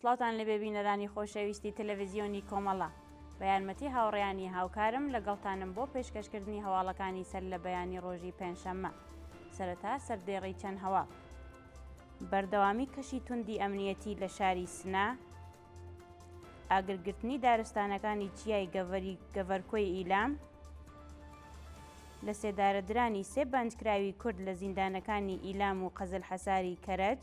سڵاتان لە بێبینەرانی خۆشەویستی تەلەڤیزیۆنی کۆمەڵە بە یارمەتی هاوڕێیانی هاوکارم لەگەڵتانم بۆ پێشکەشکردنی هەواڵەکانی سەر لە بەیانی ڕۆژی پێنجشەممە. سەرەتا سەردێڕی چەند هەواڵ. بەردەوامی کەشی توندی ئەمنیەتی لە شاری سنا، ئاگرگرتنی دارستانەکانی چیای گەڤەرکۆی ئیلام، لە سێدارەدرانی سێ بەندکراوی کورد لە زیندانەکانی ئیلام و قەزلحەساری کەرەج،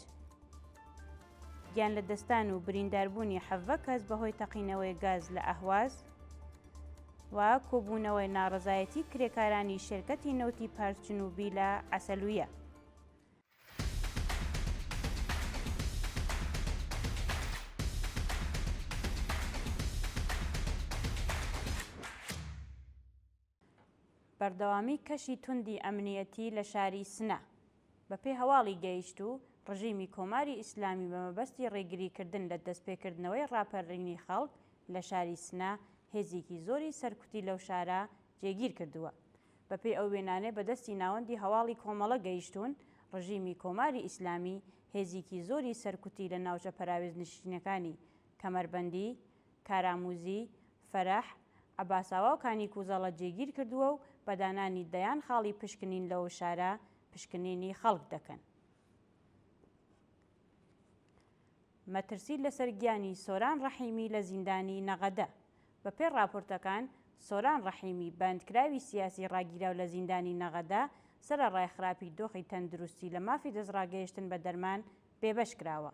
گیان لە دەستان و برینداربوونی 17 کەس بەهۆی تەقینەوەی گاز لە ئەهواز، و کۆبوونەوەی ناڕەزایەتی کرێکارانی شێرکەتی نەوتی پارسجنوبی لە عەسەلویە. بەردەوامی کەشی توندی ئەمنیەتی لە شاری سنا بەپێی هەواڵی گەیشت و ڕژیمی کۆماری ئیسلامی بە مەبەستی ڕێگریکردن لە دەستپێکردنەوەی ڕاپەڕینی خەڵک لە شاری سنا هێزێکی زۆری سەرکوتی لەو شارە جێگیر کردووە. بەپێی ئەو وێنانەی بەدەستی ناوەندی هەواڵی کۆمەڵە گەیشتون، ڕژیمی کۆماری ئیسلامی هێزێکی زۆری سەرکوتی لە ناوچە پەراوێزنشینەکانی کەمەربەندی، کاراموزی، فەرەح، عەباساوا و کانی کووزەڵە جێگیر کردووە و بەدانانی دەیان خاڵی پشکنین لەو شارە پشکنینی خەڵک دەکەن. مەترسی لەسەر گیانی سۆران ڕەحیمی لە زیندانی نەغەدە. بەپێی راپۆرتەکان، سۆران ڕەحیمی بەندکراوی سیاسی ڕاگیراو لە زیندانی نەغەدە سەرەڕای خراپی دۆخی تەندروستی لە مافی دەستڕاگەیشتن بە دەرمان بێبەش کراوە.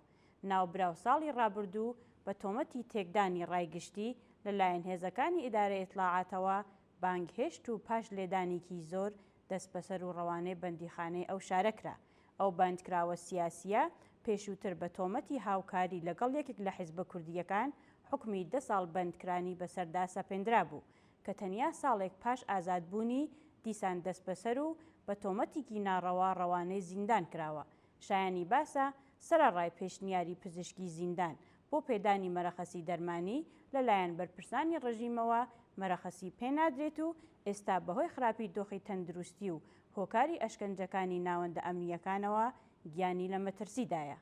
ناوبراو ساڵی ڕابردوو بە تۆمەتی تێکدانی ڕایگشتی لەلایەن هێزەکانی ئیدارەی ئیتلاعاتەوە بانگهێشت و پاش لێدانێکی زۆر دەست بەسەر و ڕەوانەی بەندیخانەی ئەو شارەکرا. ئەو بەندکراوە سیاسیە پێشووتر بە تۆمەتی هاوکاری لەگەڵ یەکێک لە حیزبە کوردیەکان حکمی 10 ساڵ بەندکرانی بەسەردا سەپێنرا بوو کە تەنیا ساڵێک پاش ئازادبوونی دیسان دەست بەسەر و بە تۆمەتێکی ناڕەوا ڕەوانەی زیندان کراوە. شایانی باسە سەرەڕای پێشنیاری پزیشکی زیندان بۆ پێدانی مەرەخەسی دەرمانی لەلایەن بەرپرسانی ڕژیمەوە مەرەخەسی پێنادرێت و ئێستا بەهۆی خراپی دۆخی تەندروستی و هۆکاری ئەشکەنجەکانی ناوەندە ئەمنیەکانەوە گیانی لە مەترسیدایە.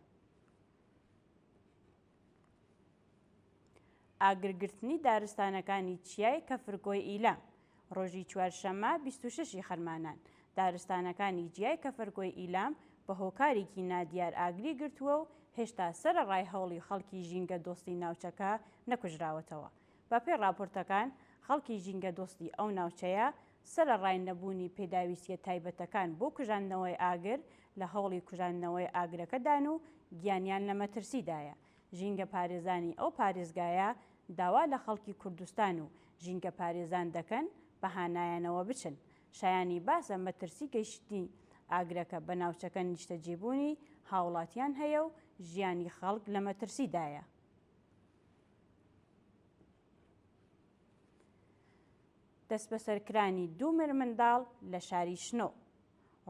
ئاگرگرتنی دارستانەکانی چیای کەفرگۆی ئیلام. ڕۆژی چوارشەممە 26 خەرمانان دارستانەکانی جیای کەفرگۆی ئیلام بە هۆکارێکی نادیار ئاگری گرتووە و هێشتا سەرەڕای هەوڵی خەڵکی ژینگە دۆستی ناوچەکە نەکوژراوەتەوە. بەپێی راپۆرتەکان، خەڵکی ژینگە دۆستی ئەو ناوچەیە سەرەڕای نەبوونی پێداویستیە تایبەتەکان بۆ کوژاندنەوەی ئاگر لە هەوڵی کوژاندنەوەی ئاگرەکەدان و گیانیان لە مەترسیدایە. ژینگە پارێزانی ئەو پارێزگایە داوا لە خەڵکی کوردستان و ژینگە پارێزان دەکەن بەهانایانەوە بچن. شایانی باسە مەترسی گەیشتنی ئاگرەکە بە ناوچەکە نیشتەجێبوونی هاوڵاتیان هەیە و ژیانی خەڵک لە مەترسیدایە. دەست بەسەرکرانی دوو منداڵ لە شاری شنۆ.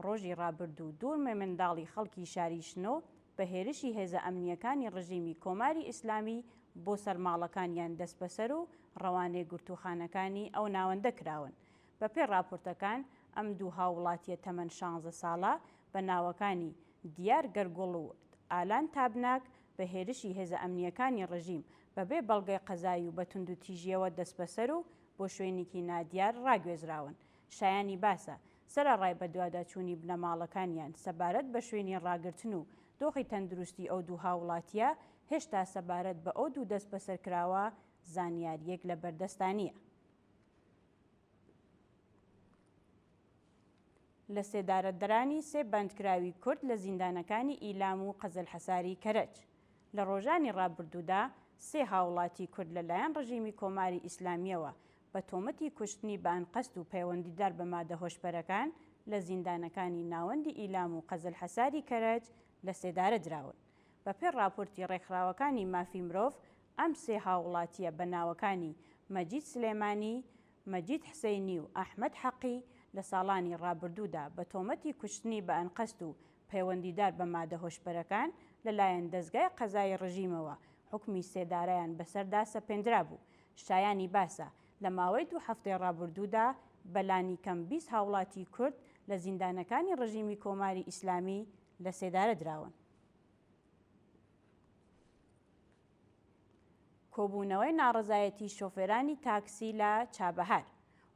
ڕۆژی ڕابردوو دوو منداڵی خەڵکی شاری شنۆ بە هێرشی هێزە ئەمنیەکانی ڕژیمی کۆماری ئیسلامی بۆ سەرماڵەکانیان دەست بەسەر و ڕەوانەی گورتوخانەکانی ئەو ناوەندە کراون. بەپێی راپۆرتەکان، ئەم دوو هاوڵاتیە تەمەن 16 ساڵە بە ناوەکانی دیار گەرگوڵ و ئالان تابناک بە هێرشی هێزە ئەمنیەکانی ڕژیم بەبێ بەڵگەی قەزایی و بە توندوتیژیەوە دەست بەسەر و بۆ شوێنێکی نادیار ڕاگوێزراون. شایانی باسە سەرەڕای بە دوواداچوونی بنەماڵەکانیان سەبارەت بە شوێنی ڕاگرتن و دۆخی تەندروستی ئەو دوو هاوڵاتیە هێشتا سەبارەت بە ئەو دوو دەست بەسەرکراوە زانیاریەک لە بەردەستانیە. لە سێدارەدرانی سێ بەندکراوی کورد لە زیندانەکانی ئیلام و قەزلحەساری کەرەج. لە ڕۆژانی ڕابردوودا سێ هاوڵاتی کورد لەلایەن ڕژیمی کۆماری ئیسلامیەوە بە تۆمەتی کوشتنی بانقەست و پەیوەندیدار بە مادە هۆشبەرەکان لە زیندانەکانی ناوەندی ئیلام و قەزلحەساری کەرەج لە سێدارە دراون. بەپێی راپۆرتی ڕێکخراوەکانی مافی مرۆڤ، ئەم سێ هاوڵاتیە بە ناوەکانی مەجید سلێمانی، مەجید حسەینی و ئەحمەد حەقی لە ساڵانی ڕابردوودا بە تۆمەتی کوشتنی بە ئەنقەست و پەیوەندیدار بە مادە هۆشبەرەکان لەلایەن دەستگای قەزای ڕژیمەوە حکمی سێدارەیان بەسەردا سەپێنرا بوو. شایانی باسە لە ماوەی 2 هەفتەی ڕابردوودا بەلانی کەم 20 هاوڵاتی کورد لە زیندانەکانی ڕژیمی کۆماری ئیسلامی لە سێدارە دراون. کۆبوونەوەی ناڕەزایەتی شۆفێرانی تاکسی لە چابەهار.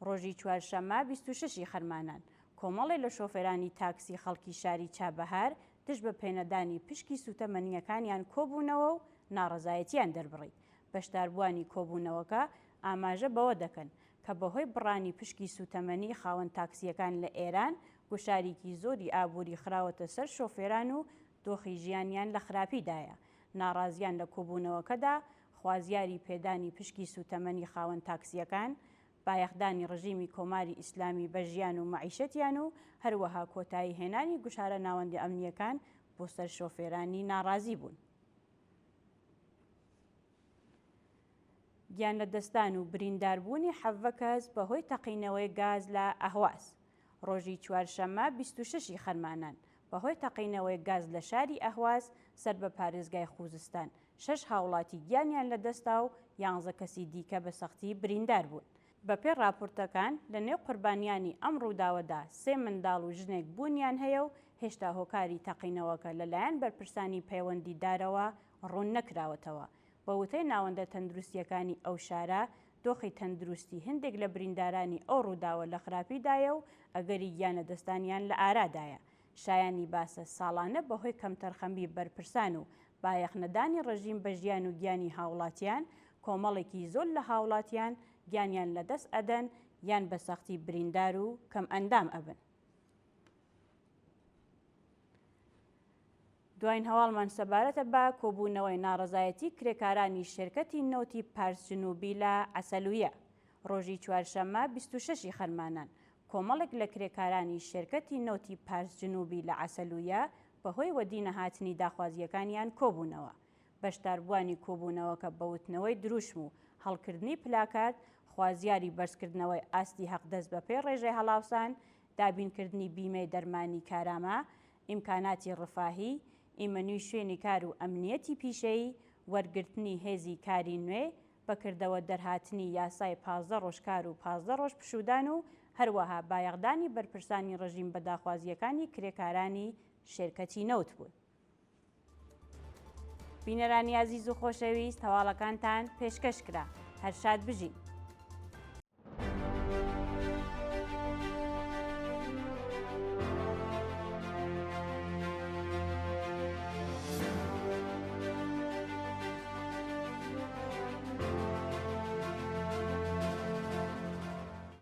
ڕۆژی چوارشەممە 26 خەرمانان کۆمەڵێ لە شۆفێرانی تاکسی خەڵکی شاری چابەهار دژ بە پێنەدانی پشکی سوتەمەنیەکانیان کۆبوونەوە و ناڕەزایەتیان دەربڕی. بەشداربووانی کۆبوونەوەکە ئاماژە بەوە دەکەن کە بەهۆی بڕانی پشکی سوتەمەنی خاوەن تاکسیەکان لە ئێران گوشارێکی زۆری ئابووری خراوەتە سەر شۆفێران و دۆخی ژیانیان لە خراپیدایە. ناڕازیان لە کۆبوونەوەکەدا خوازیاری پێدانی پشکی سوتەمەنی خاوەن تاکسیەکان، بایەخدانی ڕژیمی کۆماری ئیسلامی بە ژیان و مەعیشەتیان و هەروەها کۆتایی هێنانی گوشارە ناوەندی ئەمنیەکان بۆ سەر شۆفێرانی ناڕازی بوون. گیان لە دەستان و برینداربوونی 17 کەس بەهۆی تەقینەوەی گاز لە ئەهواز. ڕۆژی چوارشەممە 26 خەرمانان بەهۆی تەقینەوەی گاز لە شاری ئەهواز سەر بە پارێزگای خوزستان 6 هاوڵاتی گیانیان لە دەستا و 11 کەسی دیکە بە سەختی بریندار بوون. بەپێی راپۆرتەکان لە نێو قوربانیانی ئەم ڕووداوەدا 3 منداڵ و ژنێک بوونیان هەیە و هێشتا هۆکاری تەقینەوەکە لەلایەن بەرپرسانی پەیوەندیدارەوە ڕوون نەکراوەتەوە. بە وتەی ناوەندە تەندروستیەکانی ئەو شارە دۆخی تەندروستی هەندێک لە بریندارانی ئەو ڕووداوە لە خراپیدایە و ئەگەری گیانە دەستانیان لە ئارادایە. شایانی باسە ساڵانە بەهۆی کەمتەرخەمبی بەرپرسان و بایەخنەدانی ڕژیم بە ژیان و گیانی هاوڵاتیان کۆمەڵێکی زۆر لە هاوڵاتیان گیانیان لەدەست ئەدەن یان بە سەختی بریندار و کەم ئەندام ئەبن. دوایین هەواڵمان سەبارەتە بە کۆبوونەوەی ناڕەزایەتی کرێکارانی شێرکەتی نەوتی پارس جنوبی لە عەسەلویە. ڕۆژی چوارشەممە 26 خەرمانان کۆمەڵێک لە کرێکارانی شێرکەتی نەوتی پارس جنوبی لە عەسەلویە بەهۆی وەدینە هاتنی داخوازیەکانیان کۆبوونەوە. بەشداربووانی کۆبوونەوەکە بەوتنەوەی دروشم و هەڵکردنی پلاکارد، خوازیاری بەرزکردنەوەی ئاستی حەقدەست بە پێی ڕێژەی هەڵاوسان، دابینکردنی بیمەی دەرمانی کارامە، ئیمکاناتی ڕفاهی، ئیمەنووی شوێنی کار و ئەمنیەتی پیشەیی، وەرگرتنی هێزی کاری نوێ، بەکردەوە دەرهاتنی یاسای 15 ڕۆژکار و 15 ڕۆژ پشودان و هەروەها بایەخدانی بەرپرسانی ڕژیم بە داخوازیەکانی کرێکارانی شێرکەتی نەوت بوون. بینەرانی عەزیز و خۆشەویست، هەواڵەکانتان پێشکەش کرا. هەر شاد بژین.